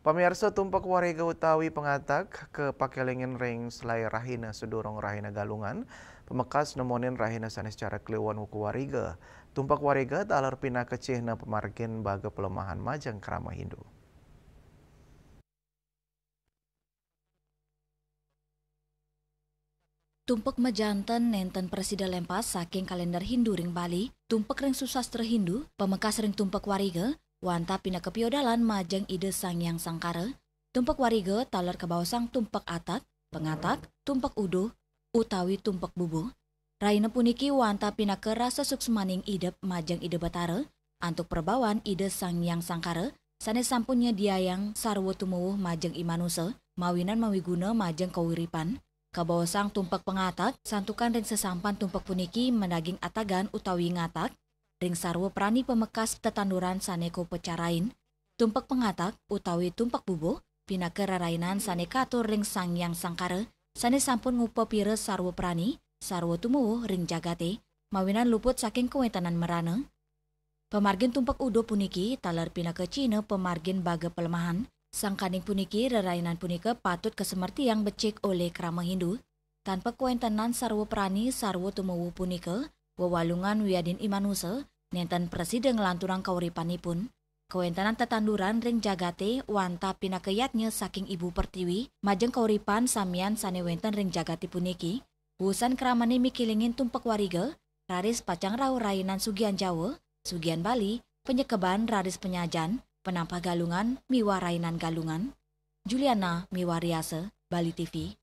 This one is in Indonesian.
Pamirsa tumpak warga utawi pengatak ke pakelingin ring selai rahina sudurong rahina galungan, pemekas nemonin rahina sanes secara kliwon wuku wariga. Tumpak wariga talar pina kecihna pemargin baga pelemahan majang kerama Hindu. Tumpak majantan nenten presida lempas saking kalender Hindu ring Bali, tumpak ring susastra Hindu, pemekas ring tumpak wariga, wanta pina kepiodalan majang ide sangyang sangkara, tumpak wariga talar kabawasang tumpak atak, pengatak, tumpak udo, utawi tumpak bubu. Raina puniki wanta pina ke rasa suksmaning idep majang ide batara, antuk perbawan ide sangyang sangkara, sanes sampunnya diayang sarwo tumuwuh majang imanusa, mawinan mawiguna majang kawiripan. Kabawasang tumpak pengatak, santukan ring sesampan tumpak puniki menaging atagan utawi ngatak, ring sarwo prani pemekas tetanduran saneko pecarain, tumpak pengatak utawi tumpak bubuh, pinake rarainan sane katur ring sangyang sangkara, sane sampun ngupa pire sarwo prani, sarwo tumuwuh ring jagate, mawinan luput saking kewetanan merana. Pemargin tumpak udo puniki talar pinake Cina pemargin baga pelemahan, sangkaning puniki rerainan punika patut kesemertiang becik oleh kerama Hindu, tanpa kuentanan sarwo prani sarwo tumuwu punika, wewalungan wiadin imanusa, nenten presiden ngelanturang kauripanipun, kuentanan tetanduran ring jagate wanta pinakeyatnya saking ibu pertiwi, majeng kauripan samian sane wenten ring jagati puniki, wusan keramane mikilingin tumpak wariga, raris pacang rau rainan sugian Jawa, sugian Bali, penyekeban raris penyajan, penampah galungan, miwa rainan galungan. Juliana Miwariase, Bali TV.